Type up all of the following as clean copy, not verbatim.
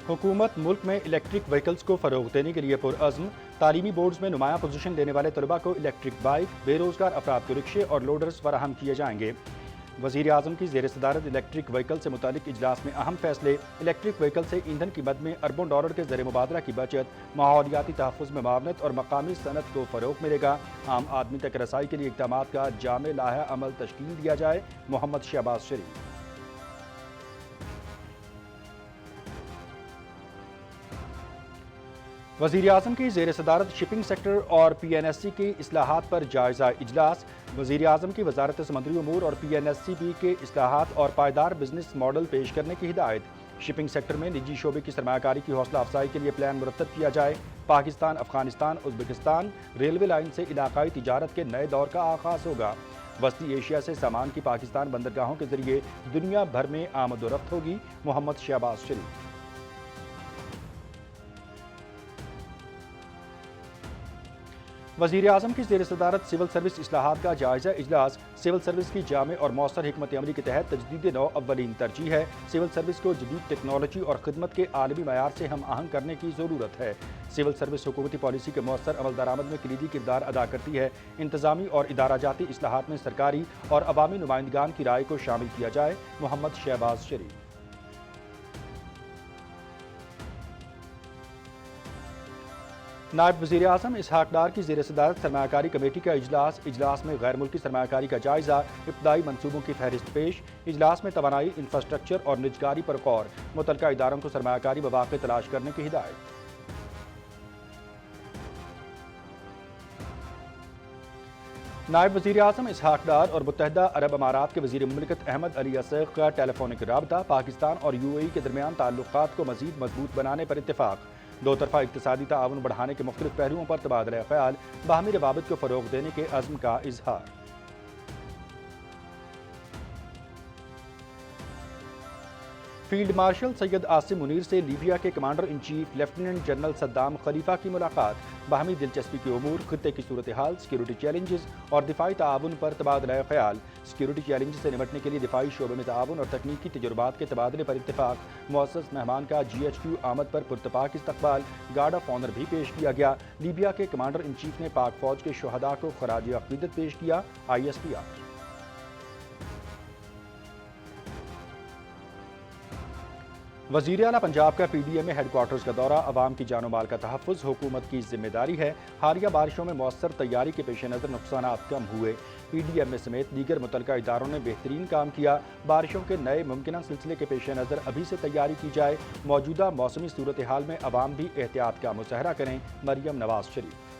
हुकूमत मुल्क में इलेक्ट्रिक व्हीकल्स को फ़रोग़ देने के लिए पुरअज़्म। तालीमी बोर्ड्स में नुमाया पोजीशन लेने वाले तलबा को इलेक्ट्रिक बाइक, बेरोज़गार अफराद को रिक्शे और लोडर्स फराहम किए जाएंगे। वज़ीर आज़म की ज़ेर सदारत इलेक्ट्रिक व्हीकल से मुतालिक इजलास में अहम फैसले। इलेक्ट्रिक व्हीकल से ईंधन की मद में अरबों डॉलर के ज़र मुबादला की बचत, माहौलियाती तहफ़्फ़ुज़ में मावनत और मकामी सनत को फ़रोग़ मिलेगा। आम आदमी तक रसाई के लिए इक़दामात का जामे लाहा अमल तश्कील दिया जाए। मोहम्मद शहबाज शरीफ। वज़ीर आज़म की ज़ेर सदारत शिपिंग सेक्टर और PNSC की इस्लाहात पर जायज़ा इजलास। वज़ीर आज़म की वज़ारत समंदरी अमूर और PNSCB के इस्लाहात और पायदार बिजनेस मॉडल पेश करने की हिदायत। शिपिंग सेक्टर में निजी शोबे की सरमायाकारी की हौसला अफजाई के लिए प्लान मुरतब किया जाए। Pakistan, Afghanistan, Uzbekistan railway line से इलाकाई तिजारत के नए दौर का आगाज़ होगा। वस्ती एशिया से सामान की पाकिस्तान बंदरगाहों के जरिए दुनिया भर में आमद-ओ-रफ्त होगी। मोहम्मद शहबाज शरीफ। वज़ीर आज़म की ज़ेर सदारत सिविल सर्विस इस्लाहात का जायज़ा इजलास। सिविल सर्विस की जामे और मौसर हिकमत अमली के तहत तजदीद नौ अव्वलीन तरजीह है। सिविल सर्विस को जदीद टेक्नोलॉजी और खिदमत के आलमी मयार से हम आहंग करने की ज़रूरत है। सिविल सर्विस हुकूमती पॉलिसी के मौसर अमल दरामद में कलीदी किरदार अदा करती है। इंतज़ामी और इदाराजाती इस्लाहात में सरकारी और अवामी नुमाइंदगान की राय को शामिल किया जाए। मोहम्मद शहबाज शरीफ। नायब वज़ीर आज़म इसहाक डार की ज़ेर सदारत सरमायाकारी कमेटी का इजलास में गैर मुल्की सरमायाकारी का जायज़ा, इब्तदाई मनसूबों की फहरिस्त पेश। इजलास में तवानाई, इंफ्रास्ट्रक्चर और निजकारी पर गौर। मुतल्लिका इदारों को सरमायाकारी मौक़े तलाश करने की हिदायत। नायब वज़ीर आज़म इसहाक डार और मुत्तहिदा अरब अमारात के वज़ीर मुमलिकत अहमद अली असैक़ का टेलीफोनिक राबता। पाकिस्तान और UAE के दरमियान ताल्लुक़ात को मज़ीद मजबूत बनाने पर इत्तेफ़ाक़। दो तरफ़ा इक़्तिसादी ताउन बढ़ाने के मुख्तलिफ़ पहलुओं पर तबादला ख़याल। बाहमी रवाबित को फ़रोग़ देने के अज़्म का इज़हार। फील्ड मार्शल सैयद आसिम मुनीर से लीबिया के commander in chief lieutenant general Saddam Khalifa की मुलाकात। बाहमी दिलचस्पी के उमूर, खित्ते की सूरत हाल, सिक्योरिटी चैलेंजेस और दिफाई ताउन पर तबादला ख़याल। सिक्योरिटी चैलेंजेस से निपटने के लिए दिफाई शोबे में ताउन और तकनीकी तजुर्बात के तबादले पर इत्तेफ़ाक़। मुअज़्ज़ज़ मेहमान का GHQ आमद पर पुरतपाक इस्तक़बाल। गार्ड ऑफ ऑनर भी पेश किया गया। लीबिया के कमांडर इन चीफ ने पाक फ़ौज के शुहदा को ख़राज अक़ीदत पेश किया। ISPR। वज़ीर आला पंजाब का PDMA हेडक्वार्टर्स का दौरा। अवाम की जानो माल का तहफ़्फ़ुज़ हुकूमत की ज़िम्मेदारी है। हालिया बारिशों में मौसर तैयारी के पेश नज़र नुकसानात कम हुए। PDMA समेत दीगर मुतल्लिका इदारों ने बेहतरीन काम किया। बारिशों के नए मुमकिन सिलसिले के पेश नज़र अभी से तैयारी की जाए। मौजूदा मौसमी सूरत हाल में अवाम भी एहतियात का मुज़ाहरा करें। मरियम नवाज शरीफ।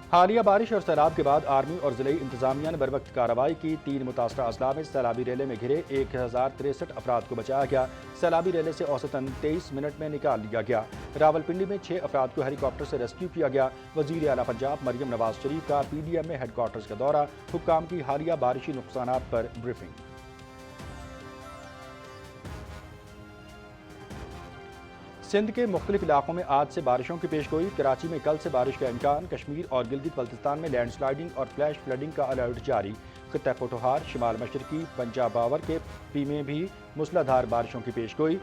हालिया बारिश और सैलाब के बाद आर्मी और ज़िले इंतजामिया ने बरवक्त कार्रवाई की। 3 मुतासरा अजला में सैलाबी रेले में घिरे 1063 अफराद को बचाया गया। सैलाबी रेले से औसतन 23 मिनट में निकाल लिया गया। रावलपिंडी में 6 अफराद को हेलीकॉप्टर से रेस्क्यू किया गया। वज़ीर आला पंजाब मरियम नवाज शरीफ का PDMA हेडक्वार्टर्स का दौरा। हुक्काम की हालिया बारिशी नुकसानात पर ब्रीफिंग। सिंध के मुख्तलिफ इलाकों में आज से बारिशों की पेशगोई। कराची में कल से बारिश का इम्कान। कश्मीर और गिलगित बल्तिस्तान में लैंडस्लाइडिंग और फ्लैश फ्लडिंग का अलर्ट जारी। खित्ता पोठोहार, शिमाल मशरकी, पंजाब बावर के पी में भी मूसलाधार बारिशों की पेशगोई।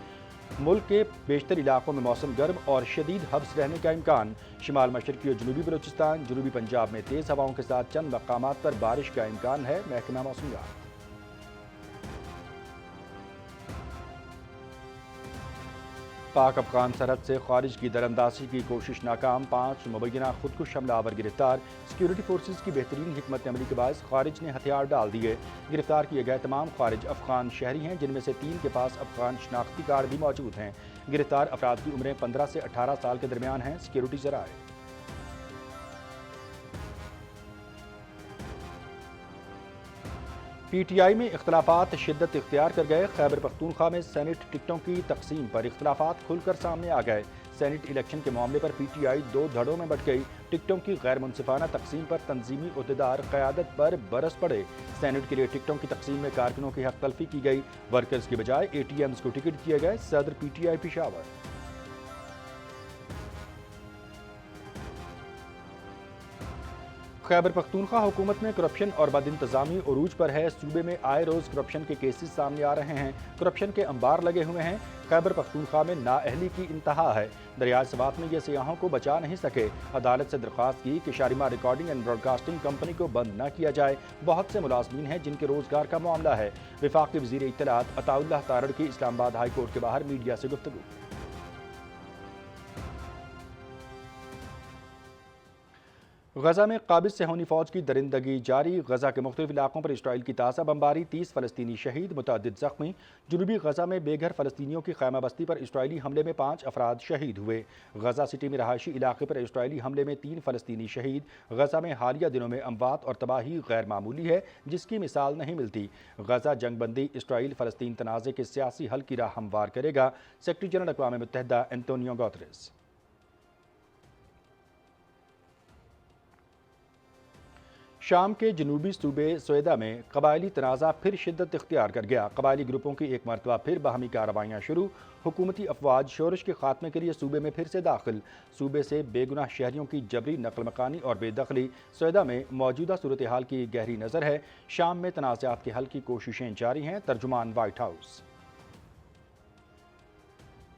मुल्क के बेशतर इलाकों में मौसम गर्म और शदीद हब्स रहने का इम्कान। शिमाल मशरकी और जनूबी बलूचिस्तान, जनूबी पंजाब में तेज़ हवाओं के साथ चंद मकामात पर बारिश का इम्कान है। महकमा मौसमियात। पाक अफगान सरहद से खारिज की दरअंदाजी की कोशिश नाकाम। 5 मुबैना खुदकुश हमलावर गिरफ्तार। सिक्योरिटी फोर्सेज की बेहतरीन हिकमत अमली के बायस खारिज ने हथियार डाल दिए। गिरफ्तार किए गए तमाम खारिज अफगान शहरी हैं, जिनमें से 3 के पास अफगान शनाख्ती कार्ड भी मौजूद हैं। गिरफ्तार अफराद की उम्रें 15 से 18 साल के दरमियान हैं। सिक्योरिटी ज़राए। PTI में इख्तलाफात शिद्दत इख्तियार कर गए। खैबर पख्तूनख्वा में सेनेट टिकटों की तकसीम पर इख्तलाफात खुलकर सामने आ गए। सेनेट इलेक्शन के मामले पर PTI 2 धड़ों में बट गई। टिकटों की गैर मुनसिफाना तकसीम पर तंजीमी उहदेदार क़यादत पर बरस पड़े। सेनेट के लिए टिकटों की तकसीम में कारकुनों की हक तलफी की गई। वर्कर्स की बजाय ATMs को टिकट किए गए। सदर PTI पेशावर। खैबर पख्तूनख्वा हुकूमत में करप्शन और बद इंतज़ामी उरूज पर है। सूबे में आए रोज़ करप्शन के केसेस सामने आ रहे हैं। करप्शन के अंबार लगे हुए हैं। खैबर पख्तूनख्वा में नाअहली की इंतहा है। दरियाए सवात में ये सियाहों को बचा नहीं सके। अदालत से दरख्वास्त की कि Shalimar recording and broadcasting company को बंद न किया जाए। बहुत से मुलाजमीन हैं जिनके रोजगार का मामला है। वफाकी वज़ीर इत्तलात अताउल्लाह तारड़ की इस्लामाबाद हाई कोर्ट के बाहर मीडिया से गुफ्तगू। गजा में काबिज सेहूनी फौज की दरिंदगी जारी। गजा के मुख्तलिफ इलाकों पर इसराइल की ताज़ा बमबारी, 30 फ़लस्तीनी शहीद, मुतअद्दिद ज़ख्मी। जनूबी गजा में बेघर फ़लस्तीनियों की खैमा बस्ती पर इसराइली हमले में 5 अफराद शहीद हुए। गजा सिटी में रहायशी इलाके पर इसराइली हमले में 3 फ़लस्तीनी शहीद। गजा में हालिया दिनों में अमवात और तबाही गैर मामूली है, जिसकी मिसाल नहीं मिलती। गजा जंगबंदी इसराइल फ़लस्तीन तनाज़े के सियासी हल की राह हमवार करेगा। सेक्रेटरी जनरल अक़वाम मुत्तहिदा एंटोनियो गुतेरेस। शाम के जनूबी सूबे सोएदा में कबायली तनाज़ा फिर शिद्दत इख्तियार कर गया। कबायली ग्रुपों की एक मरतबा फिर बाहमी कार्रवाइयाँ शुरू। हुकूमती अफवाज शोरश के खात्मे के लिए सूबे में फिर से दाखिल। सूबे से बेगुनाह शहरियों की जबरी नकल मकानी और बेदखली। सोएदा में मौजूदा सूरत हाल की गहरी नज़र है। शाम में तनाज़ात के हल की कोशिशें जारी हैं। तर्जुमान वाइट हाउस।